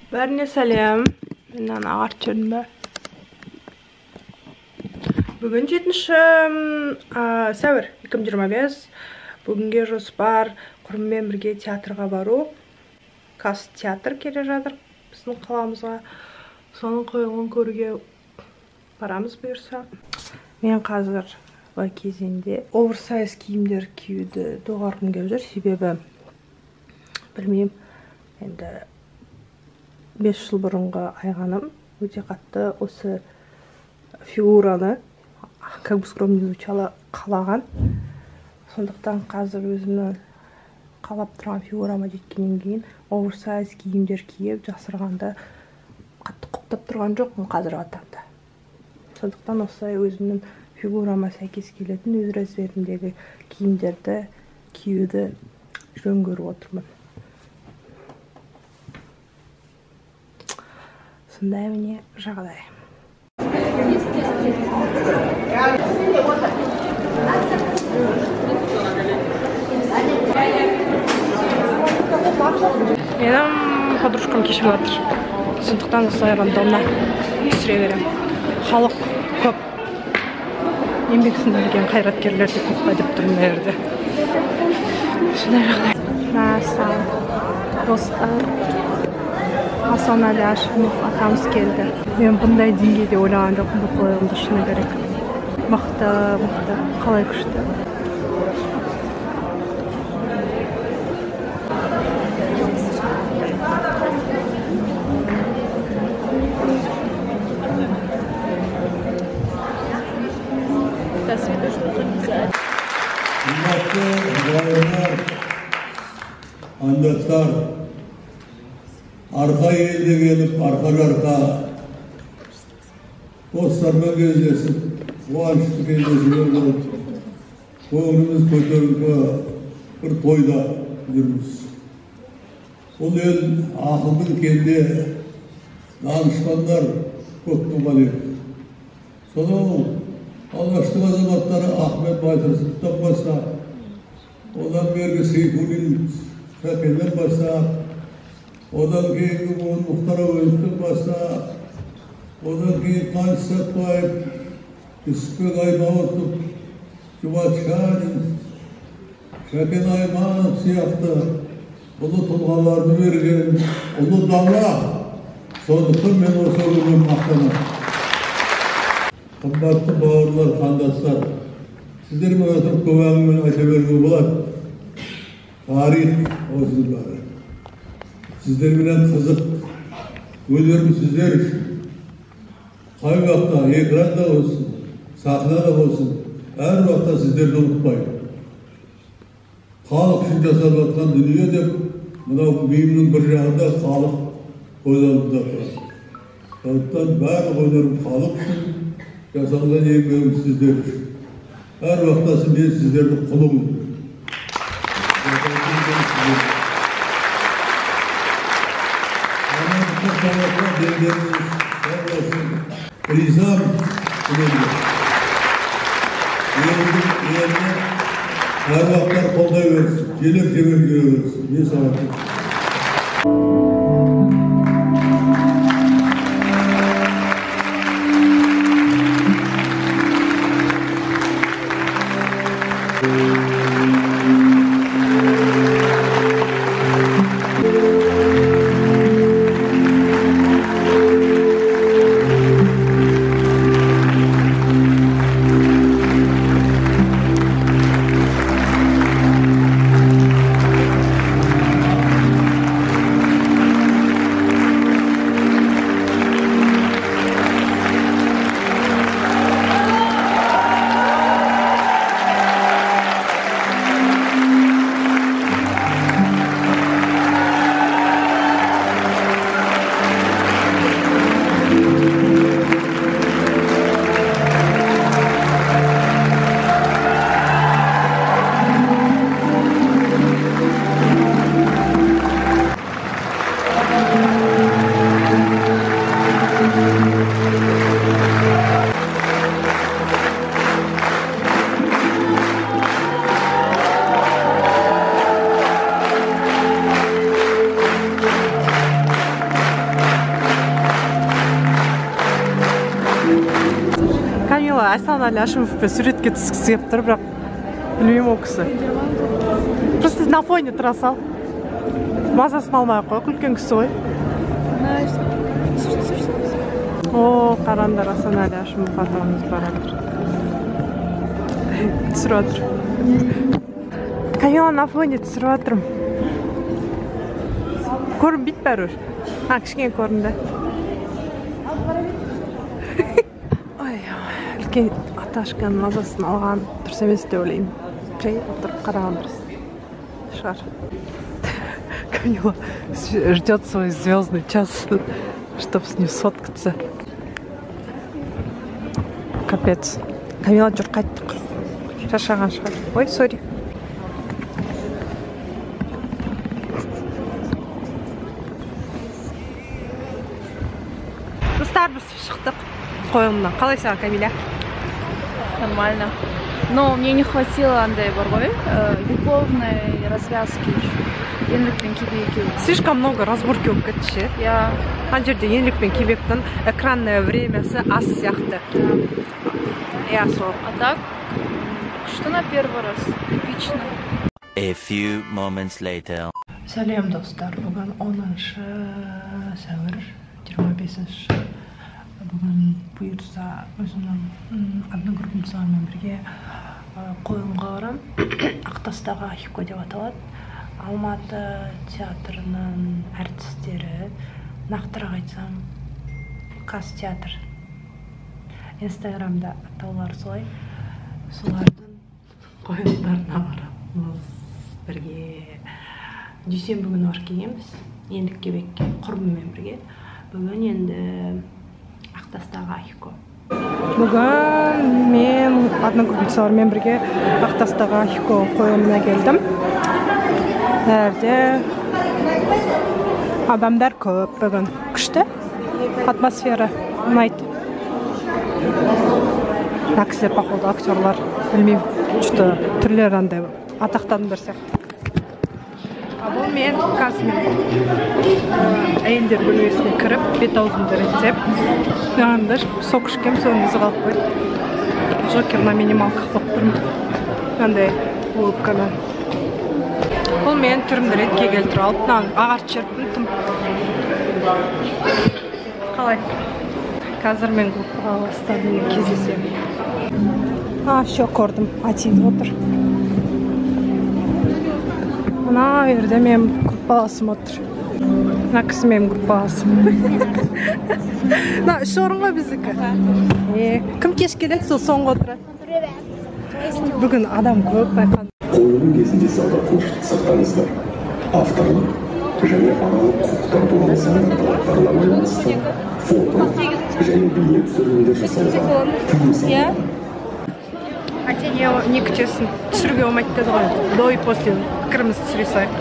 Бәріне сәлем. Мен ағарып жүрдім бе. Бүгін 7 сәуір 2025. Бүгінге жоспар құрыммен бірге театрға бару. Кас театр келе жатыр біздің қаламызға. Соның қойылымын көруге барамыз бұйырса. Мен қазір кезеңде оверсайз киімдер киюді доғарғым келіп жүр, себебі білмеймін, енді 5 жыл бұрынғы айғаным өте қатты осы фигураны, как бы скромно звучало, қалаған. Сондықтан қазір өзімнің қалап тұрған фигурама жеткеннен кейін оверсайз киімдер киіп жасырғанды қатты құптап тұрған жоқпын қазіргі таңда. Сондықтан осылай өзімнің фигурама сәйкес келетін өз размерімдегі киімдерді киюді жөн көріп отырмын. Сондай міне жағдай. Менің подружкам кешіп жатыр. Сондықтан осылай рандомна түсіре берем. Халық көп. Еңбек сіңірген қайраткерлер де көп деп тұрмын бұл жерде. Сондай жағдай. Достар, Асанәлі Әшімов атамыз келді. Мен бұндай деңгейде ойлаған жоқпын бұл қойылымды, шыны керек. Мықты, қалай күшті. Андастар, арқа елде келіп, арқа-жарқа достармен кездесіп, қуанышты кездесіп жүріп, көңіліміз көтеріңкі бір тойда жүрміз. Бұл ел ақылдың кенде данышпандар көп туған ел. Сонау алаштың азаматтары Ахмет Байтұрсыновтан бастап, одан бергі Сейфуллин Шәкеннен бастап, одан кейінгі Мұхтар Әуезовтен бастап, одан кейін Қаныш Сәтбаев, Түсіпбек Аймауытов, Жұмат Шанин, Шәкен Айманов сияқты ұлы тұлғаларды берген ұлы дала. Сондықтан мен осы күнмен мақтанамын. Қымбатты бауырлар, қандастар, сіздермен отырып көп әңгіме айта беруге болады. Тарих осының бәрі. Сіздермен қызық, өнерім сіздер үшін. Қай уақытта, экранда болсын, сахнада болсын, әр уақытта сіздерді ұмытпаймын. Халық үшін жасап жатқан дүние деп, мынау миымның бір жағында халық ойлануда тұрады. Сондықтан барлық өнерім халық үшін, жасалған еңбегім сіздер үшін. Әр уақытта мен сіздерді құлымын. Ризам сіздерге. Елді әр уақыттар қолдай берсін, желек жемек жүре берсін. Мен сағатым. Камила Айсан Аляшимовпен суретке түскісі келіп тұр, бірақ білмеймін ол кісі. Просто на фоне тұра сал. Мазасын алмай қой, үлкен кісі ғой. О, қарандар, Асан Аляшимов атамыз бар жатыр. Түсіріп жатыр. Камила на фоне түсіріп жатырмын. Көрінбейді бәрі. Кішкене көрінді. Үлкен Аташканың мазасын алған дұрыс емес деп ойлаймын. Жай отырып қараған дұрыс шығар. Камила ждет свой звездный час, чтобы с ним соткаться. Капец. Камила жүр қайттық. Шаршаған шығар. Ой, сори. Достар, біз шықтық қойылымнан. Қалай саған, Камиля? Нормально. Но мне не хватило андай боргой, любовной развязки еще. Еңлікпен кебек. Слишком много разборки болып кетті ше. Я... Ана жерде еңлікпен кебектің экранное времясы аз сияқты. Я сол. А так, что на первый раз? Эпично. A few moments later. Сәлем достар, бүгін 10-шы сәуір, 25-шы. Бүгін бұйырса өзімнің одногруппницамен бірге қойылымға барам. Ақтастағы Ахико деп аталады. Алматы театрының әртістері, нақтырақ айтсам, Қазтеатр. Инстаграмда атаулар солай. Солардың қойылымдарына барамыз бірге. Дүйсенбі күні бар келеміз. Ендік кебекке құрбыммен бірге. Бүгін енді Ақтастағы Ахико. Бүгін мен одногруппницалармен бірге Ақтастағы Ахико қойылымына келдім. Әрде адамдар көп бүгін. Күшті атмосфера ұнайды. Кісілер походу актерлар, білмеймін, что түрлері андай атақтанымдар сияқты. Бұл мен қазір әйелдер бөлмесіне кіріп, бет-аузымды реттеп, жаңағындар сок ішкем, соны ізі қалып қойды. Джокер на минималках болып тұрмын. Қандай улыбкамен. Бұл мен түрімді ретке келтір алып, ағаш черптім тым. Қалай? Қазір мен группаластармен кездесем. Все көрдім, атиді отыр. Мына жерде мен группаласым отыр. Мына кісі менің группаласым. Үш орын ғой біздікі. Кім кеш келеді, сол соңғы отырады. Бүгін адам көп байқан. Қойылым кезінде залда тыныштық сақтаңыздар. Авторлық және аралық құқықтар туралы заңдар талаптарына байланысты фото және бейне түсірілімдер жасауға тыйым салынады. Не күтесің, түсіруге болмайды деді ғой. До и после пікірімізді түсіре салайық.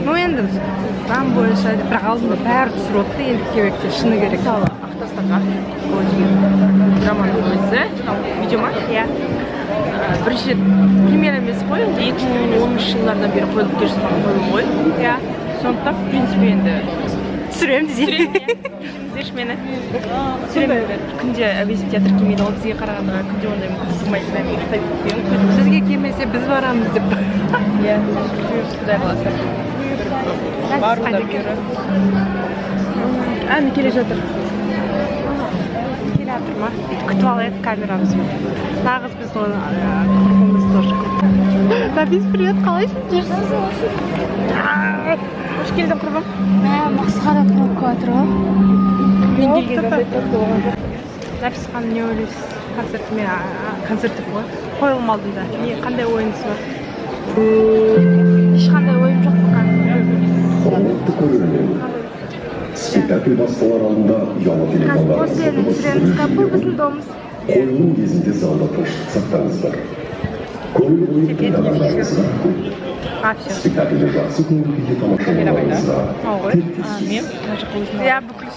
Ну енді заң бойынша бірақ алдында бәрі түсіріп отты, енді кебекте шыны керек. Ақтастарға романның өзі, видео ма? Иә. Бірінші премьера емес қой, 2010 жылдардан бері қойылып келе жатқан қойылым ғой. Иә. Сондықтан, в принципе, енді Түсіремін десе. Іздеш мені. Түсіремін. Күнде әбесіп театр келмейді, ол бізге қарағанда күнде ондай тұрмайды, мен ұйықтап кетпеймін. Сізге келмесе біз барамыз деп. Иә, құдай қаласа. Баруда бері. Әні келе жатыр. Келе жатыр ма? Күтіп алайық камерамызбен. Нағыз біз оны құрбымыз тоже көп. Табис, привет, қалайсың? Қош келдің құрбым. Масқара пробка отыр ғой. Мен келген Нәпіс ханым, не ойлайсыз? Концерті ғой. Қойылым алдында. Қандай ойыңыз бар? Ешқандай ойым жоқ бұл Құрметті көрермен, спектакль басталар алдында ұялы телефондар қойылым кезінде залда тыныштық сақтаңыздар. Көңіл бойы тыңдағандарыңызға спектакльді жақсы көңіл күйде тамашалауларыңызға тілектеспіз. Я бүкіл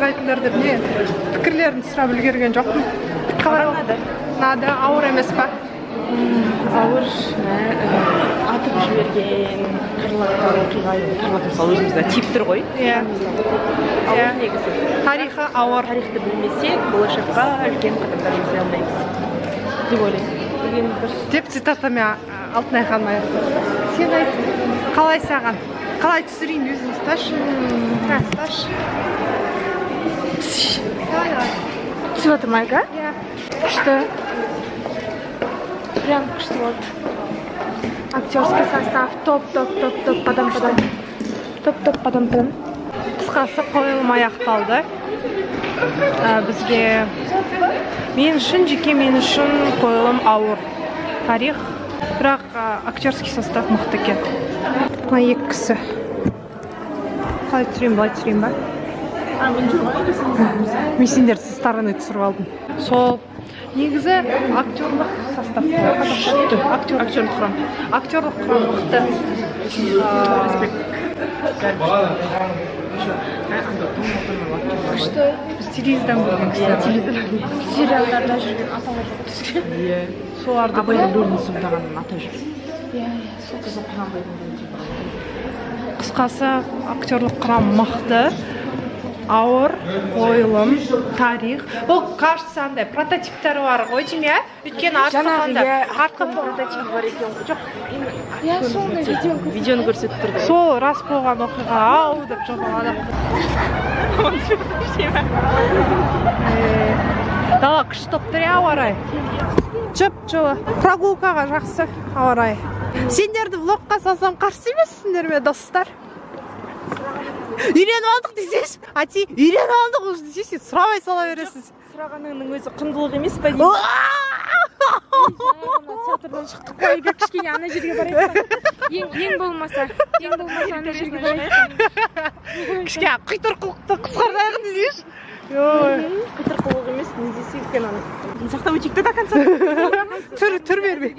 қызық айтыңдар деп не пікірлерін сұрап үлгерген жоқпын. Нады ауыр емес па? Ауыр атып жіберген қырлар мысалы өзімізде тиіп тұр ғой. Ауыр негізі. Тарихы ауыр. Тарихты білмесек, болашаққа үлкен қадамдар жасай алмаймыз деп ойлаймын. Деп цитатами Алтынай ханым айтты. Сен айт, қалай саған? Қалай түсірейін өзің ұсташы? Ұсташы. Түсіп отыр ма, ка? Иә. Күшті. Прям күшті болды. Актерский состав топ. Топ. Қысқасы қойылым аяқталды. Бізге жеке мен үшін қойылым ауыр. Тарих, бірақ актерский состав мықты екен. Мына екі кісі. Қалай түсірейін, былай түсірейін ба? Мен сендерді со стороны түсіріп алдым. Сол негізі актерлық состав. Актерлық құрам. Актерлық құрам мықты. Күшті. Біз телевизордан көрген кісілер. Сериалдарда жүрген аталар жоқ. Соларды Абайдың рөлін сомдаған ата жүр. Сол қызы Құнанбайдың. Қысқасы актерлық құрам мықты, ауыр, қойылым, тарих. Бұл кажется андай прототиптері бар ғой деймін, өйткені артқы прототип бар екен. Жоқ, сондай видеоны көрсетіп тұрды. сол рас болған оқиға ау деп жобалады. Дала күшті топ тұр, ауа райы. Жылы. Прогулкаға жақсы ауа райы. Сендерді влогқа салсам қарсы емессіңдер ме, достар? Үйреніп алдық десеш, ати, үйреніп алдық уже десеш, сұрамай сала бересіз. Сұрағаныңның өзі құндылық емес па деймін. Театрдан шықтық қой, кішкене ана жерге барайық. Ең болмаса ана жерге барайық. Кішкене құйтыр қылықты қысқартайық десеш. Құйтыр қылық емес, не десек екен аны. Сақтау өтекті до конца. Түр бермей.